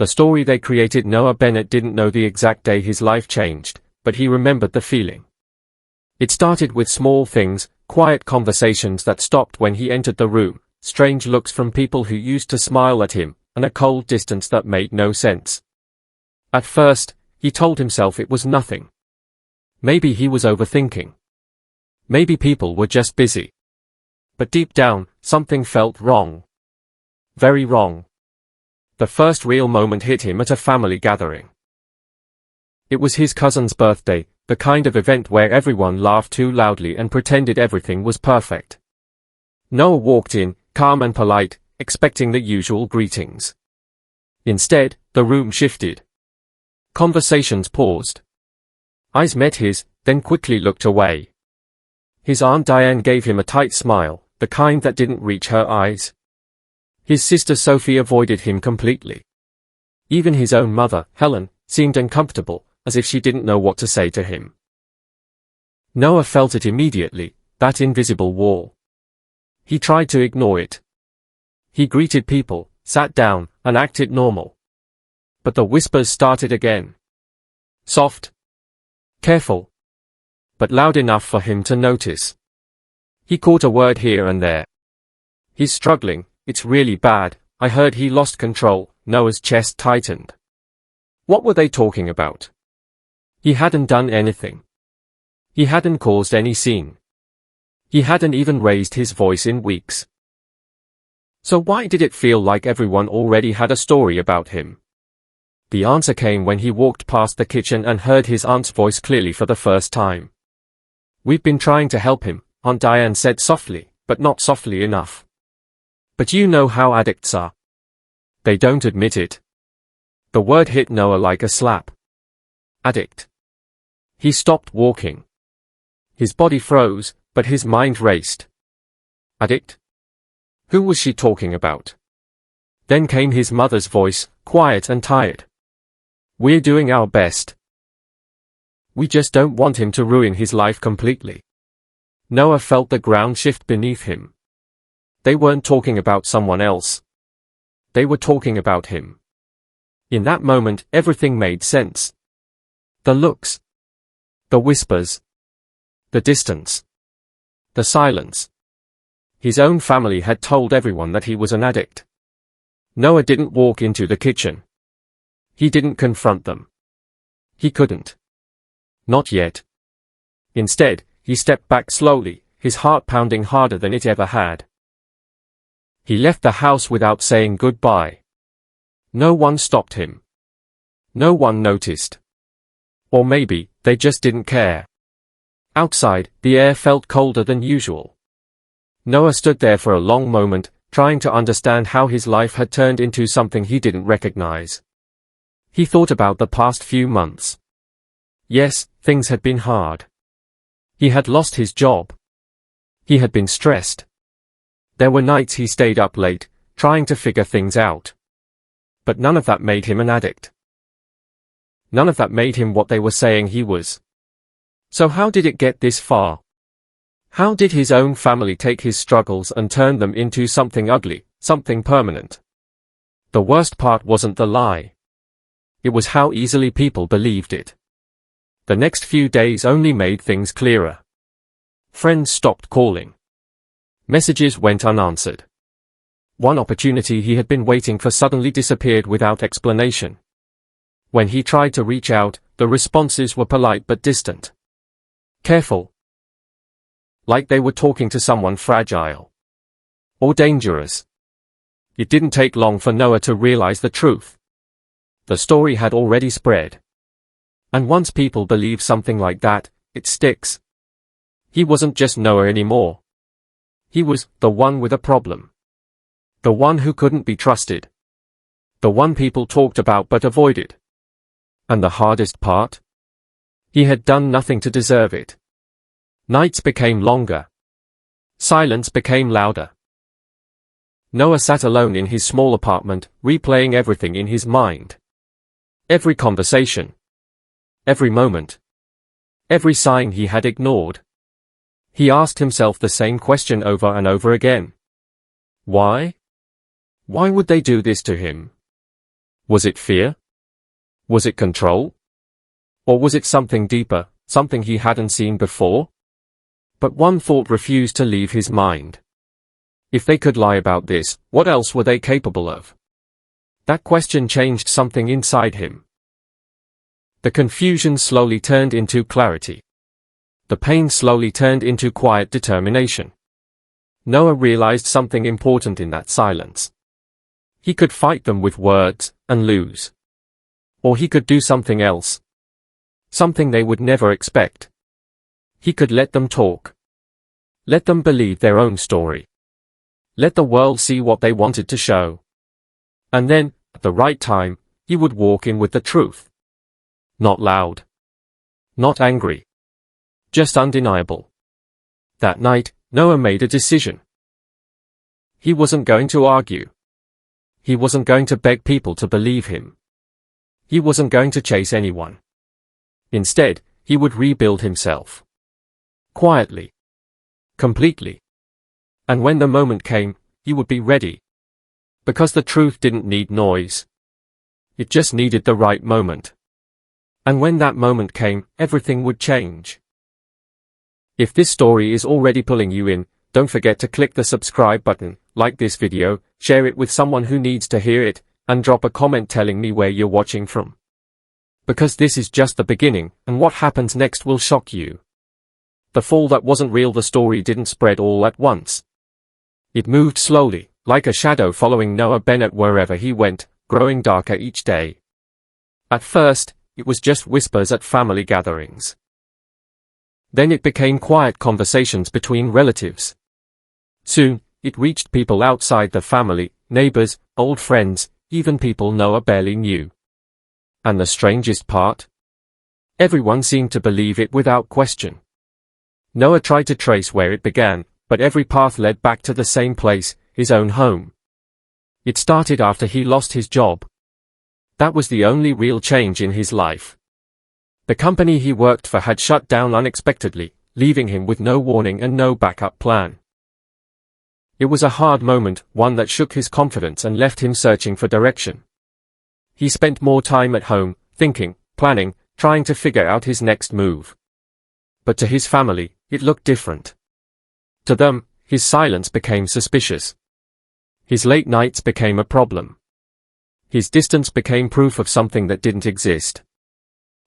The story they created. Noah Bennett didn't know the exact day his life changed, but he remembered the feeling. It started with small things, quiet conversations that stopped when he entered the room, strange looks from people who used to smile at him, and a cold distance that made no sense. At first, he told himself it was nothing. Maybe he was overthinking. Maybe people were just busy. But deep down, something felt wrong. Very wrong. The first real moment hit him at a family gathering. It was his cousin's birthday, the kind of event where everyone laughed too loudly and pretended everything was perfect. Noah walked in, calm and polite, expecting the usual greetings. Instead, the room shifted. Conversations paused. Eyes met his, then quickly looked away. His Aunt Diane gave him a tight smile, the kind that didn't reach her eyes. His sister Sophie avoided him completely. Even his own mother, Helen, seemed uncomfortable, as if she didn't know what to say to him. Noah felt it immediately, that invisible wall. He tried to ignore it. He greeted people, sat down, and acted normal. But the whispers started again. Soft. Careful. But loud enough for him to notice. He caught a word here and there. He's struggling, it's really bad, I heard he lost control. Noah's chest tightened. What were they talking about? He hadn't done anything. He hadn't caused any scene. He hadn't even raised his voice in weeks. So why did it feel like everyone already had a story about him? The answer came when he walked past the kitchen and heard his aunt's voice clearly for the first time. We've been trying to help him, Aunt Diane said softly, but not softly enough. But you know how addicts are. They don't admit it. The word hit Noah like a slap. Addict. He stopped walking. His body froze, but his mind raced. Addict? Who was she talking about? Then came his mother's voice, quiet and tired. We're doing our best. We just don't want him to ruin his life completely. Noah felt the ground shift beneath him. They weren't talking about someone else. They were talking about him. In that moment, everything made sense. The looks. The whispers. The distance. The silence. His own family had told everyone that he was an addict. Noah didn't walk into the kitchen. He didn't confront them. He couldn't. Not yet. Instead, he stepped back slowly, his heart pounding harder than it ever had. He left the house without saying goodbye. No one stopped him. No one noticed. Or maybe, they just didn't care. Outside, the air felt colder than usual. Noah stood there for a long moment, trying to understand how his life had turned into something he didn't recognize. He thought about the past few months. Yes, things had been hard. He had lost his job. He had been stressed. There were nights he stayed up late, trying to figure things out. But none of that made him an addict. None of that made him what they were saying he was. So how did it get this far? How did his own family take his struggles and turn them into something ugly, something permanent? The worst part wasn't the lie. It was how easily people believed it. The next few days only made things clearer. Friends stopped calling. Messages went unanswered. One opportunity he had been waiting for suddenly disappeared without explanation. When he tried to reach out, the responses were polite but distant. Careful. Like they were talking to someone fragile. Or dangerous. It didn't take long for Noah to realize the truth. The story had already spread. And once people believe something like that, it sticks. He wasn't just Noah anymore. He was the one with a problem. The one who couldn't be trusted. The one people talked about but avoided. And the hardest part? He had done nothing to deserve it. Nights became longer. Silence became louder. Noah sat alone in his small apartment, replaying everything in his mind. Every conversation. Every moment. Every sign he had ignored. He asked himself the same question over and over again. Why? Why would they do this to him? Was it fear? Was it control? Or was it something deeper, something he hadn't seen before? But one thought refused to leave his mind. If they could lie about this, what else were they capable of? That question changed something inside him. The confusion slowly turned into clarity. The pain slowly turned into quiet determination. Noah realized something important in that silence. He could fight them with words, and lose. Or he could do something else. Something they would never expect. He could let them talk. Let them believe their own story. Let the world see what they wanted to show. And then, at the right time, he would walk in with the truth. Not loud. Not angry. Just undeniable. That night, Noah made a decision. He wasn't going to argue. He wasn't going to beg people to believe him. He wasn't going to chase anyone. Instead, he would rebuild himself. Quietly. Completely. And when the moment came, he would be ready. Because the truth didn't need noise. It just needed the right moment. And when that moment came, everything would change. If this story is already pulling you in, don't forget to click the subscribe button, like this video, share it with someone who needs to hear it, and drop a comment telling me where you're watching from. Because this is just the beginning, and what happens next will shock you. The fall that wasn't real. The story didn't spread all at once. It moved slowly, like a shadow following Noah Bennett wherever he went, growing darker each day. At first, it was just whispers at family gatherings. Then it became quiet conversations between relatives. Soon, it reached people outside the family, neighbors, old friends, even people Noah barely knew. And the strangest part? Everyone seemed to believe it without question. Noah tried to trace where it began, but every path led back to the same place, his own home. It started after he lost his job. That was the only real change in his life. The company he worked for had shut down unexpectedly, leaving him with no warning and no backup plan. It was a hard moment, one that shook his confidence and left him searching for direction. He spent more time at home, thinking, planning, trying to figure out his next move. But to his family, it looked different. To them, his silence became suspicious. His late nights became a problem. His distance became proof of something that didn't exist.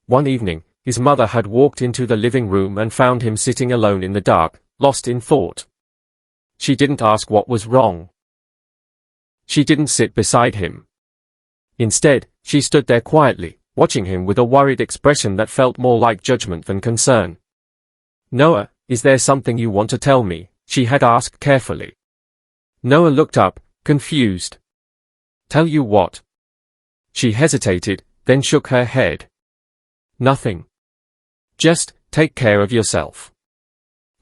One evening, his mother had walked into the living room and found him sitting alone in the dark, lost in thought. She didn't ask what was wrong. She didn't sit beside him. Instead, she stood there quietly, watching him with a worried expression that felt more like judgment than concern. "Noah, is there something you want to tell me?" she had asked carefully. Noah looked up, confused. "Tell you what?" She hesitated, then shook her head. "Nothing. Just, take care of yourself."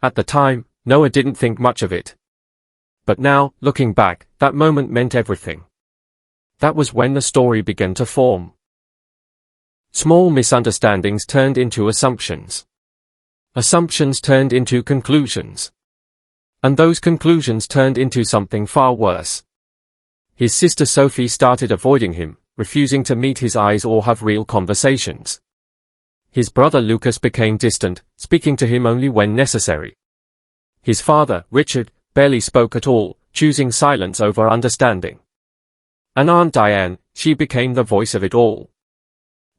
At the time, Noah didn't think much of it. But now, looking back, that moment meant everything. That was when the story began to form. Small misunderstandings turned into assumptions. Assumptions turned into conclusions. And those conclusions turned into something far worse. His sister Sophie started avoiding him, refusing to meet his eyes or have real conversations. His brother Lucas became distant, speaking to him only when necessary. His father, Richard, barely spoke at all, choosing silence over understanding. And Aunt Diane, she became the voice of it all.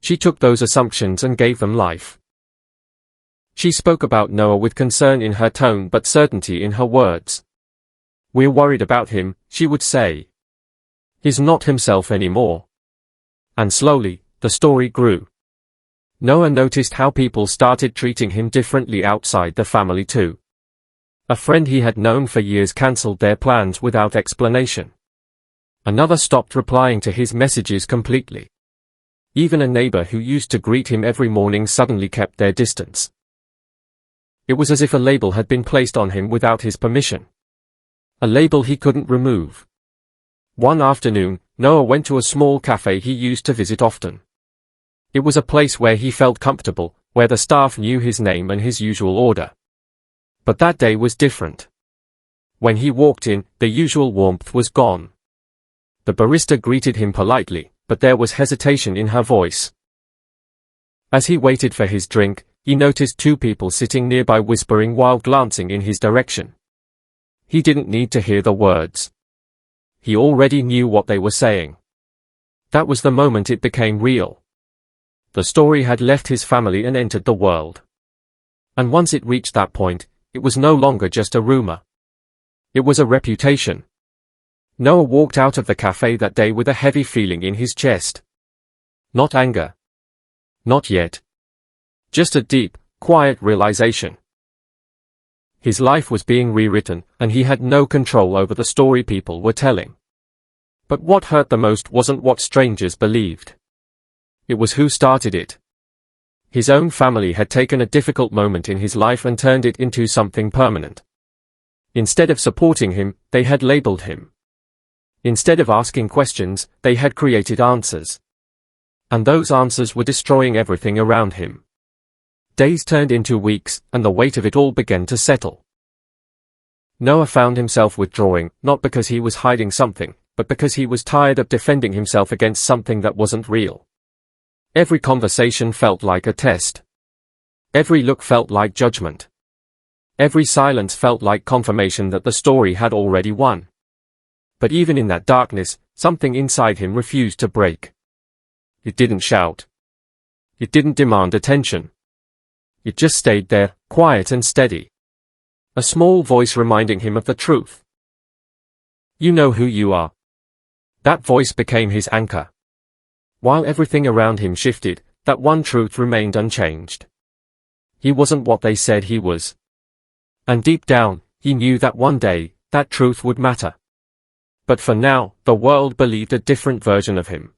She took those assumptions and gave them life. She spoke about Noah with concern in her tone but certainty in her words. "We're worried about him," she would say. "He's not himself anymore." And slowly, the story grew. Noah noticed how people started treating him differently outside the family too. A friend he had known for years cancelled their plans without explanation. Another stopped replying to his messages completely. Even a neighbor who used to greet him every morning suddenly kept their distance. It was as if a label had been placed on him without his permission. A label he couldn't remove. One afternoon, Noah went to a small cafe he used to visit often. It was a place where he felt comfortable, where the staff knew his name and his usual order. But that day was different. When he walked in, the usual warmth was gone. The barista greeted him politely, but there was hesitation in her voice. As he waited for his drink, he noticed two people sitting nearby whispering while glancing in his direction. He didn't need to hear the words. He already knew what they were saying. That was the moment it became real. The story had left his family and entered the world. And once it reached that point, it was no longer just a rumor. It was a reputation. Noah walked out of the cafe that day with a heavy feeling in his chest. Not anger. Not yet. Just a deep, quiet realization. His life was being rewritten, and he had no control over the story people were telling. But what hurt the most wasn't what strangers believed. It was who started it. His own family had taken a difficult moment in his life and turned it into something permanent. Instead of supporting him, they had labeled him. Instead of asking questions, they had created answers. And those answers were destroying everything around him. Days turned into weeks, and the weight of it all began to settle. Noah found himself withdrawing, not because he was hiding something, but because he was tired of defending himself against something that wasn't real. Every conversation felt like a test. Every look felt like judgment. Every silence felt like confirmation that the story had already won. But even in that darkness, something inside him refused to break. It didn't shout. It didn't demand attention. It just stayed there, quiet and steady. A small voice reminding him of the truth. You know who you are. That voice became his anchor. While everything around him shifted, that one truth remained unchanged. He wasn't what they said he was. And deep down, he knew that one day, that truth would matter. But for now, the world believed a different version of him.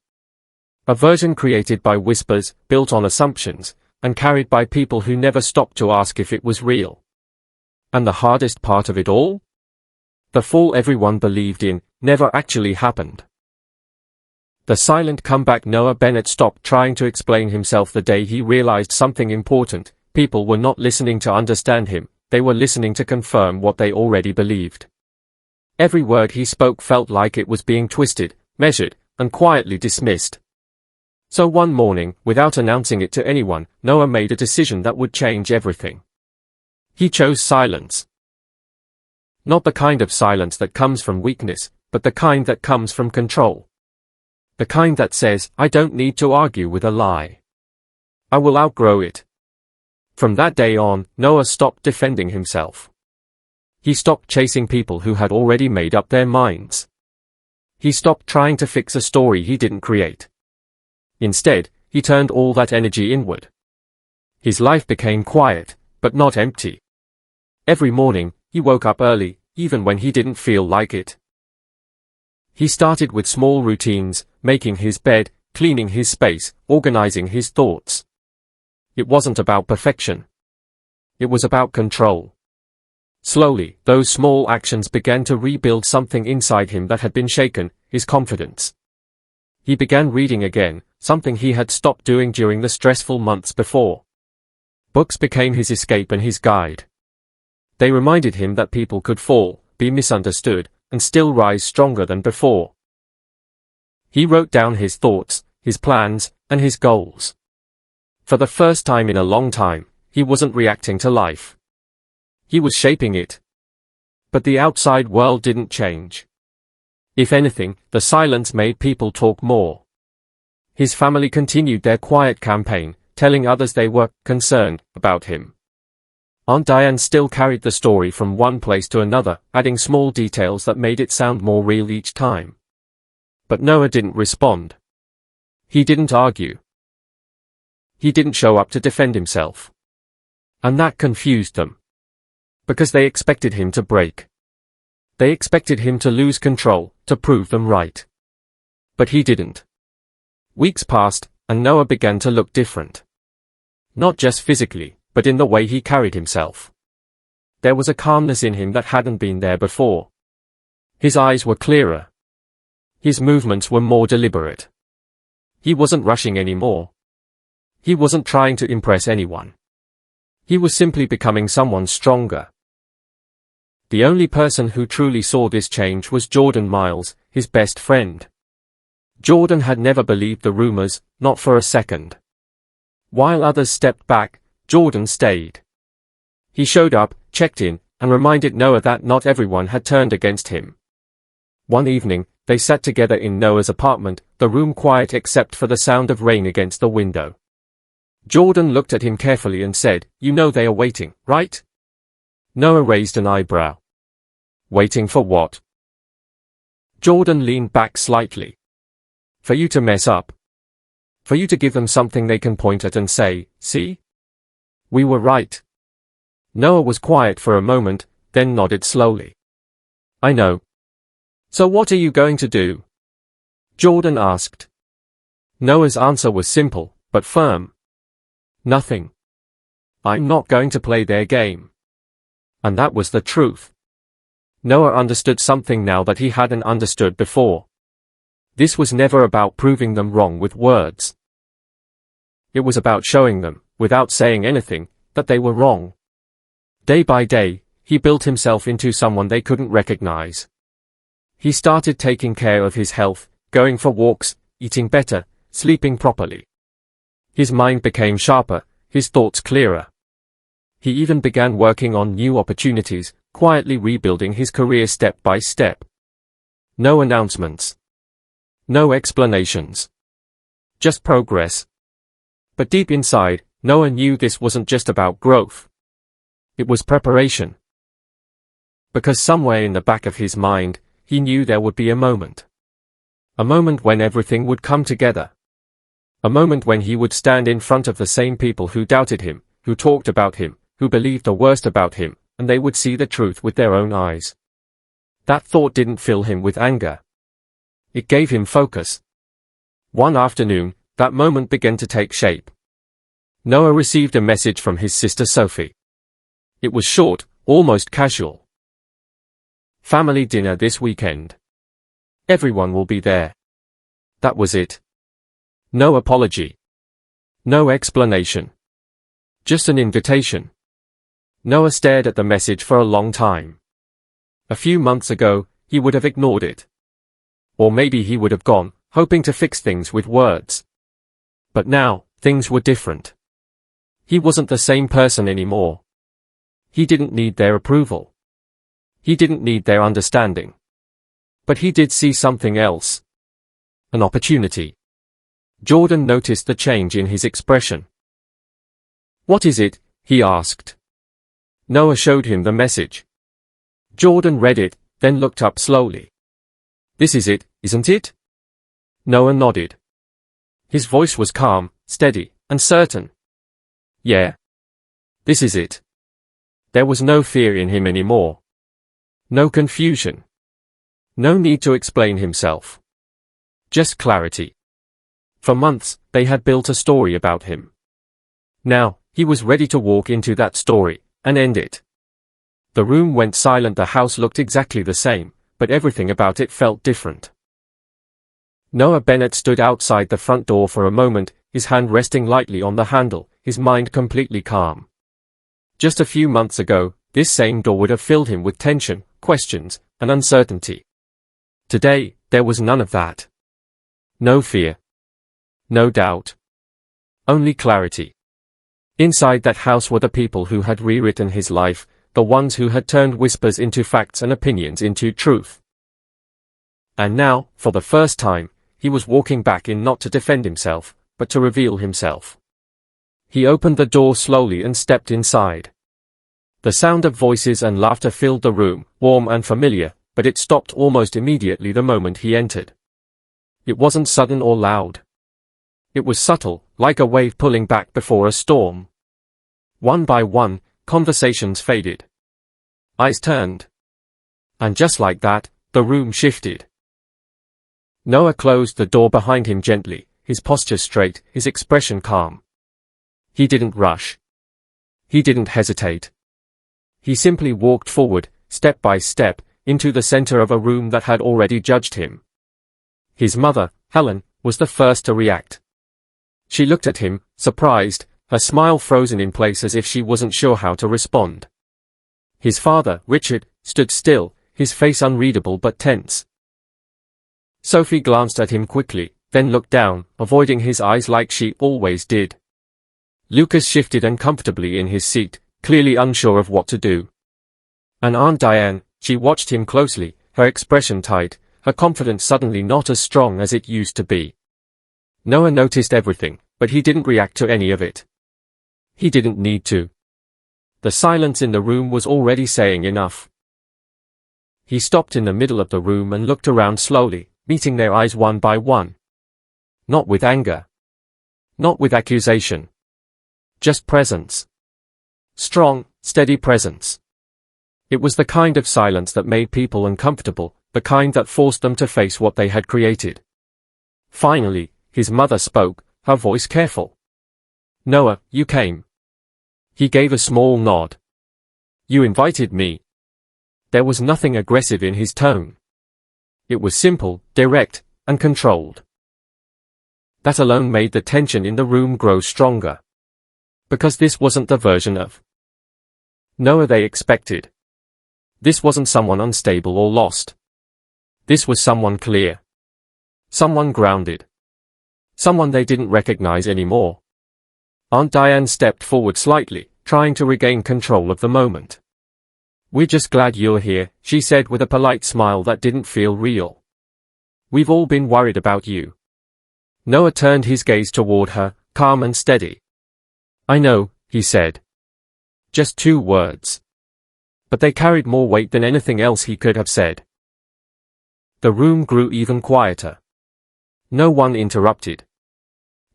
A version created by whispers, built on assumptions, and carried by people who never stopped to ask if it was real. And the hardest part of it all? The fall everyone believed in never actually happened. The silent comeback. Noah Bennett stopped trying to explain himself the day he realized something important. People were not listening to understand him, they were listening to confirm what they already believed. Every word he spoke felt like it was being twisted, measured, and quietly dismissed. So one morning, without announcing it to anyone, Noah made a decision that would change everything. He chose silence. Not the kind of silence that comes from weakness, but the kind that comes from control. The kind that says, I don't need to argue with a lie. I will outgrow it. From that day on, Noah stopped defending himself. He stopped chasing people who had already made up their minds. He stopped trying to fix a story he didn't create. Instead, he turned all that energy inward. His life became quiet, but not empty. Every morning, he woke up early, even when he didn't feel like it. He started with small routines, making his bed, cleaning his space, organizing his thoughts. It wasn't about perfection. It was about control. Slowly, those small actions began to rebuild something inside him that had been shaken, his confidence. He began reading again, something he had stopped doing during the stressful months before. Books became his escape and his guide. They reminded him that people could fall, be misunderstood, and still rise stronger than before. He wrote down his thoughts, his plans, and his goals. For the first time in a long time, he wasn't reacting to life. He was shaping it. But the outside world didn't change. If anything, the silence made people talk more. His family continued their quiet campaign, telling others they were concerned about him. Aunt Diane still carried the story from one place to another, adding small details that made it sound more real each time. But Noah didn't respond. He didn't argue. He didn't show up to defend himself. And that confused them. Because they expected him to break. They expected him to lose control, to prove them right. But he didn't. Weeks passed, and Noah began to look different. Not just physically, but in the way he carried himself. There was a calmness in him that hadn't been there before. His eyes were clearer. His movements were more deliberate. He wasn't rushing anymore. He wasn't trying to impress anyone. He was simply becoming someone stronger. The only person who truly saw this change was Jordan Miles, his best friend. Jordan had never believed the rumors, not for a second. While others stepped back, Jordan stayed. He showed up, checked in, and reminded Noah that not everyone had turned against him. One evening, they sat together in Noah's apartment, the room quiet except for the sound of rain against the window. Jordan looked at him carefully and said, "You know they are waiting, right?" Noah raised an eyebrow. "Waiting for what?" Jordan leaned back slightly. "For you to mess up. For you to give them something they can point at and say, 'See? We were right.'" Noah was quiet for a moment, then nodded slowly. "I know. So what are you going to do?" Jordan asked. Noah's answer was simple, but firm. "Nothing. I'm not going to play their game." And that was the truth. Noah understood something now that he hadn't understood before. This was never about proving them wrong with words. It was about showing them, without saying anything, that they were wrong. Day by day, he built himself into someone they couldn't recognize. He started taking care of his health, going for walks, eating better, sleeping properly. His mind became sharper, his thoughts clearer. He even began working on new opportunities, quietly rebuilding his career step by step. No announcements. No explanations. Just progress. But deep inside, Noah knew this wasn't just about growth. It was preparation. Because somewhere in the back of his mind, he knew there would be a moment. A moment when everything would come together. A moment when he would stand in front of the same people who doubted him, who talked about him, who believed the worst about him, and they would see the truth with their own eyes. That thought didn't fill him with anger. It gave him focus. One afternoon, that moment began to take shape. Noah received a message from his sister Sophie. It was short, almost casual. "Family dinner this weekend. Everyone will be there." That was it. No apology. No explanation. Just an invitation. Noah stared at the message for a long time. A few months ago, he would have ignored it. Or maybe he would have gone, hoping to fix things with words. But now, things were different. He wasn't the same person anymore. He didn't need their approval. He didn't need their understanding. But he did see something else. An opportunity. Jordan noticed the change in his expression. "What is it?" he asked. Noah showed him the message. Jordan read it, then looked up slowly. "This is it, isn't it?" Noah nodded. His voice was calm, steady, and certain. "Yeah. This is it." There was no fear in him anymore. No confusion. No need to explain himself. Just clarity. For months, they had built a story about him. Now, he was ready to walk into that story, and end it. The room went silent. The house looked exactly the same, but everything about it felt different. Noah Bennett stood outside the front door for a moment, his hand resting lightly on the handle, his mind completely calm. Just a few months ago, this same door would have filled him with tension, questions, and uncertainty. Today, there was none of that. No fear. No doubt. Only clarity. Inside that house were the people who had rewritten his life, the ones who had turned whispers into facts and opinions into truth. And now, for the first time, he was walking back in not to defend himself, but to reveal himself. He opened the door slowly and stepped inside. The sound of voices and laughter filled the room, warm and familiar, but it stopped almost immediately the moment he entered. It wasn't sudden or loud. It was subtle, like a wave pulling back before a storm. One by one, conversations faded. Eyes turned. And just like that, the room shifted. Noah closed the door behind him gently, his posture straight, his expression calm. He didn't rush. He didn't hesitate. He simply walked forward, step by step, into the center of a room that had already judged him. His mother, Helen, was the first to react. She looked at him, surprised, her smile frozen in place as if she wasn't sure how to respond. His father, Richard, stood still, his face unreadable but tense. Sophie glanced at him quickly, then looked down, avoiding his eyes like she always did. Lucas shifted uncomfortably in his seat, clearly unsure of what to do. And Aunt Diane, she watched him closely, her expression tight, her confidence suddenly not as strong as it used to be. Noah noticed everything, but he didn't react to any of it. He didn't need to. The silence in the room was already saying enough. He stopped in the middle of the room and looked around slowly, meeting their eyes one by one. Not with anger. Not with accusation. Just presence. Strong, steady presence. It was the kind of silence that made people uncomfortable, the kind that forced them to face what they had created. Finally, his mother spoke, her voice careful. "Noah, you came." He gave a small nod. "You invited me." There was nothing aggressive in his tone. It was simple, direct, and controlled. That alone made the tension in the room grow stronger. Because this wasn't the version of Noah they expected. This wasn't someone unstable or lost. This was someone clear. Someone grounded. Someone they didn't recognize anymore. Aunt Diane stepped forward slightly, trying to regain control of the moment. "We're just glad you're here," she said with a polite smile that didn't feel real. "We've all been worried about you." Noah turned his gaze toward her, calm and steady. "I know," he said. Just 2 words. But they carried more weight than anything else he could have said. The room grew even quieter. No one interrupted.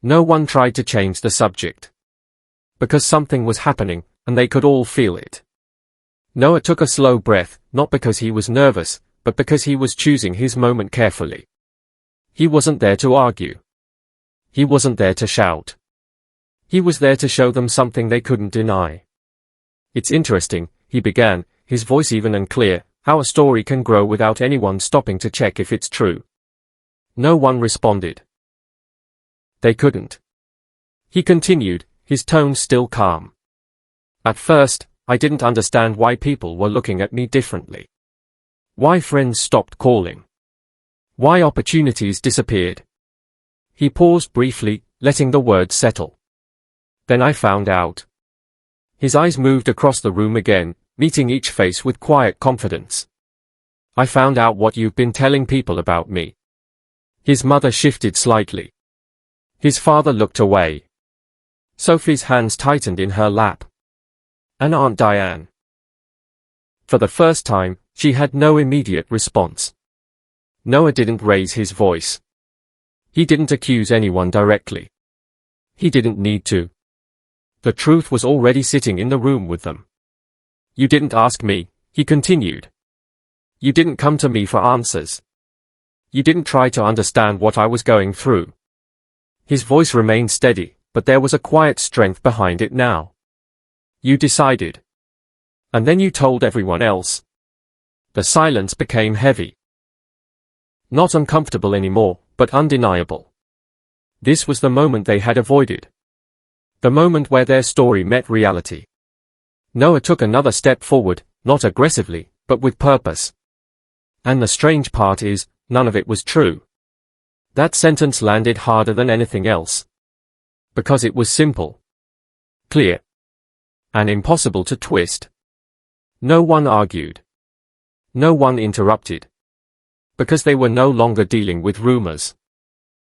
No one tried to change the subject. Because something was happening, and they could all feel it. Noah took a slow breath, not because he was nervous, but because he was choosing his moment carefully. He wasn't there to argue. He wasn't there to shout. He was there to show them something they couldn't deny. "It's interesting," he began, his voice even and clear, "how a story can grow without anyone stopping to check if it's true." No one responded. They couldn't. He continued, his tone still calm. "At first, I didn't understand why people were looking at me differently. Why friends stopped calling. Why opportunities disappeared." He paused briefly, letting the words settle. "Then I found out." His eyes moved across the room again, meeting each face with quiet confidence. "I found out what you've been telling people about me." His mother shifted slightly. His father looked away. Sophie's hands tightened in her lap. And Aunt Diane. For the first time, she had no immediate response. Noah didn't raise his voice. He didn't accuse anyone directly. He didn't need to. The truth was already sitting in the room with them. "You didn't ask me," he continued. "You didn't come to me for answers. You didn't try to understand what I was going through." His voice remained steady, but there was a quiet strength behind it now. "You decided. And then you told everyone else." The silence became heavy. Not uncomfortable anymore, but undeniable. This was the moment they had avoided. The moment where their story met reality. Noah took another step forward, not aggressively, but with purpose. "And the strange part is, none of it was true." That sentence landed harder than anything else. Because it was simple. Clear. And impossible to twist. No one argued. No one interrupted. Because they were no longer dealing with rumors.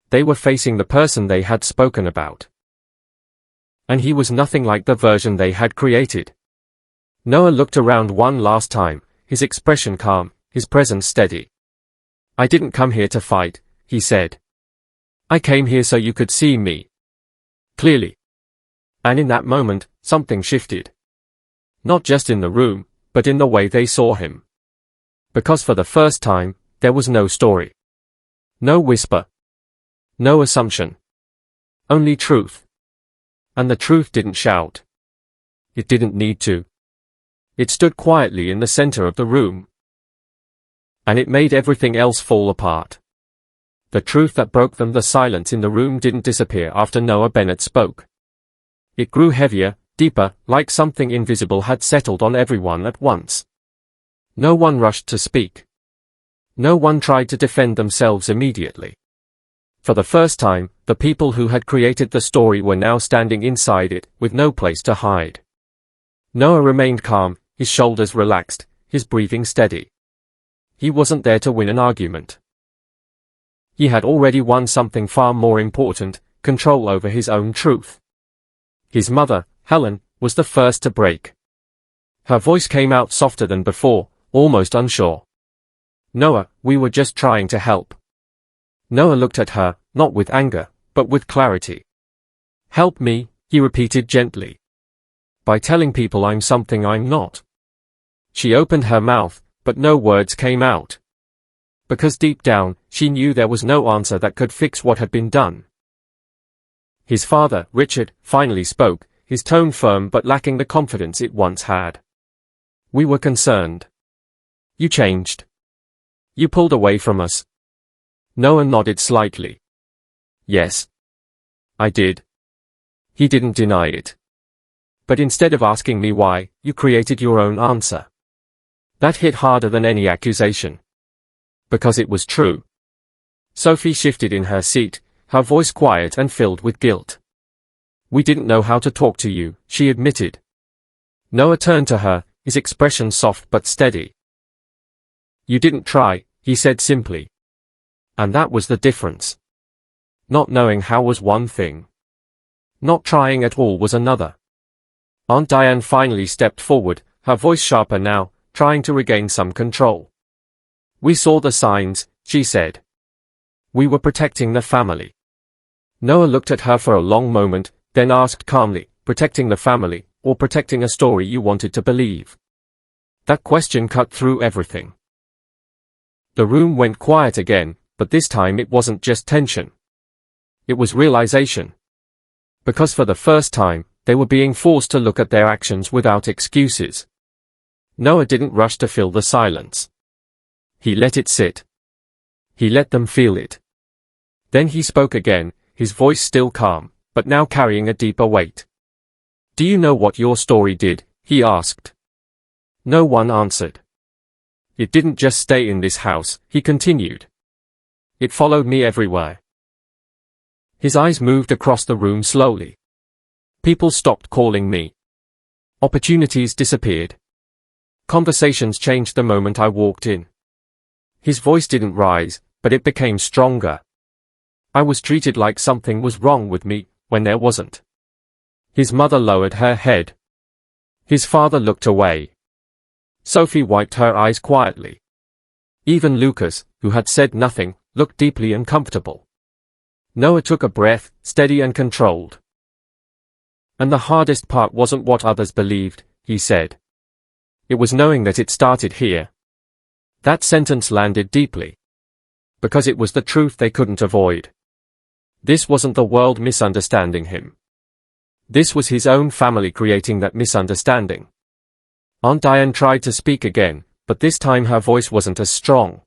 They were facing the person they had spoken about. And he was nothing like the version they had created. Noah looked around one last time, his expression calm, his presence steady. "I didn't come here to fight," he said. "I came here so you could see me. Clearly." And in that moment, something shifted. Not just in the room, but in the way they saw him. Because for the first time, there was no story. No whisper. No assumption. Only truth. And the truth didn't shout. It didn't need to. It stood quietly in the center of the room. And it made everything else fall apart. The truth that broke them, the silence in the room didn't disappear after Noah Bennett spoke. It grew heavier, deeper, like something invisible had settled on everyone at once. No one rushed to speak. No one tried to defend themselves immediately. For the first time, the people who had created the story were now standing inside it, with no place to hide. Noah remained calm, his shoulders relaxed, his breathing steady. He wasn't there to win an argument. He had already won something far more important, control over his own truth. His mother, Helen, was the first to break. Her voice came out softer than before, almost unsure. "Noah, we were just trying to help." Noah looked at her, not with anger, but with clarity. "Help me," he repeated gently. "By telling people I'm something I'm not." She opened her mouth, but no words came out. Because deep down, she knew there was no answer that could fix what had been done. His father, Richard, finally spoke, his tone firm but lacking the confidence it once had. "We were concerned. You changed. You pulled away from us." Noah nodded slightly. "Yes. I did." He didn't deny it. "But instead of asking me why, you created your own answer." That hit harder than any accusation. Because it was true. Sophie shifted in her seat, her voice quiet and filled with guilt. "We didn't know how to talk to you," she admitted. Noah turned to her, his expression soft but steady. "You didn't try," he said simply. And that was the difference. Not knowing how was one thing. Not trying at all was another. Aunt Diane finally stepped forward, her voice sharper now, trying to regain some control. "We saw the signs," she said. "We were protecting the family." Noah looked at her for a long moment, then asked calmly, "Protecting the family, or protecting a story you wanted to believe?" That question cut through everything. The room went quiet again, but this time it wasn't just tension. It was realization. Because for the first time, they were being forced to look at their actions without excuses. Noah didn't rush to fill the silence. He let it sit. He let them feel it. Then he spoke again, his voice still calm, but now carrying a deeper weight. "Do you know what your story did?" he asked. No one answered. "It didn't just stay in this house," he continued. "It followed me everywhere." His eyes moved across the room slowly. "People stopped calling me. Opportunities disappeared. Conversations changed the moment I walked in." His voice didn't rise, but it became stronger. "I was treated like something was wrong with me, when there wasn't." His mother lowered her head. His father looked away. Sophie wiped her eyes quietly. Even Lucas, who had said nothing, looked deeply uncomfortable. Noah took a breath, steady and controlled. "And the hardest part wasn't what others believed," he said. "It was knowing that it started here." That sentence landed deeply. Because it was the truth they couldn't avoid. This wasn't the world misunderstanding him. This was his own family creating that misunderstanding. Aunt Diane tried to speak again, but this time her voice wasn't as strong.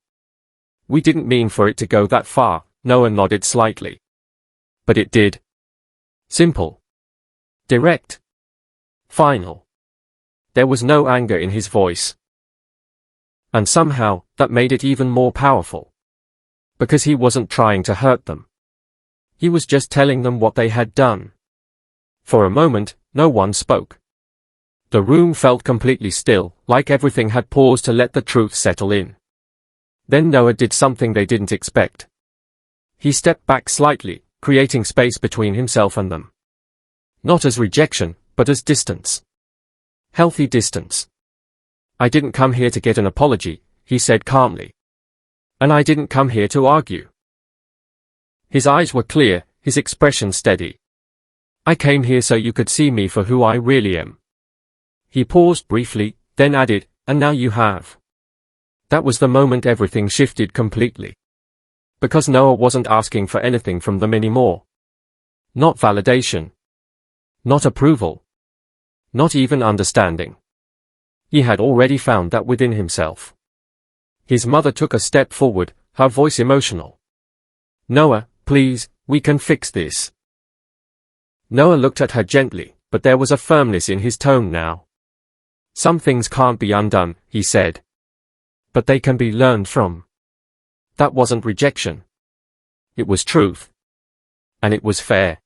"We didn't mean for it to go that far," Noah nodded slightly. "But it did. Simple. Direct. Final." There was no anger in his voice. And somehow, that made it even more powerful. Because he wasn't trying to hurt them. He was just telling them what they had done. For a moment, no one spoke. The room felt completely still, like everything had paused to let the truth settle in. Then Noah did something they didn't expect. He stepped back slightly, creating space between himself and them. Not as rejection, but as distance. Healthy distance. "I didn't come here to get an apology," he said calmly. "And I didn't come here to argue." His eyes were clear, his expression steady. "I came here so you could see me for who I really am." He paused briefly, then added, "And now you have." That was the moment everything shifted completely. Because Noah wasn't asking for anything from them anymore. Not validation. Not approval. Not even understanding. He had already found that within himself. His mother took a step forward, her voice emotional. "Noah, please, we can fix this." Noah looked at her gently, but there was a firmness in his tone now. "Some things can't be undone," he said. "But they can be learned from." That wasn't rejection. it was truth. And it was fair.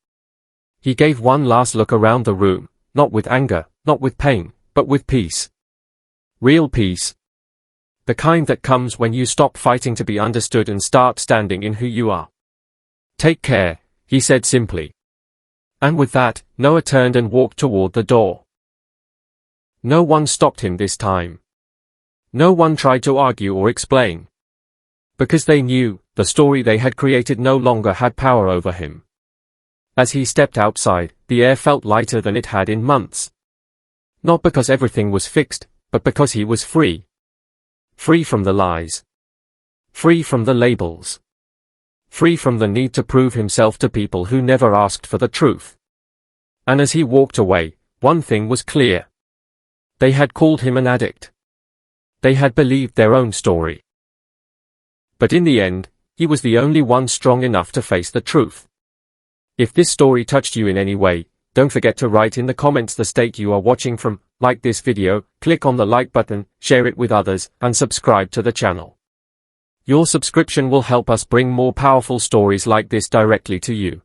He gave one last look around the room, not with anger, not with pain, but with peace. Real peace. The kind that comes when you stop fighting to be understood and start standing in who you are. Take care, he said simply. And with that, Noah turned and walked toward the door. No one stopped him this time. No one tried to argue or explain. Because they knew, the story they had created no longer had power over him. As he stepped outside, the air felt lighter than it had in months. Not because everything was fixed, but because he was free. Free from the lies. Free from the labels. Free from the need to prove himself to people who never asked for the truth. And as he walked away, one thing was clear. They had called him an addict. They had believed their own story. But in the end, he was the only one strong enough to face the truth. If this story touched you in any way, don't forget to write in the comments the state you are watching from, like this video, click on the like button, share it with others, and subscribe to the channel. Your subscription will help us bring more powerful stories like this directly to you.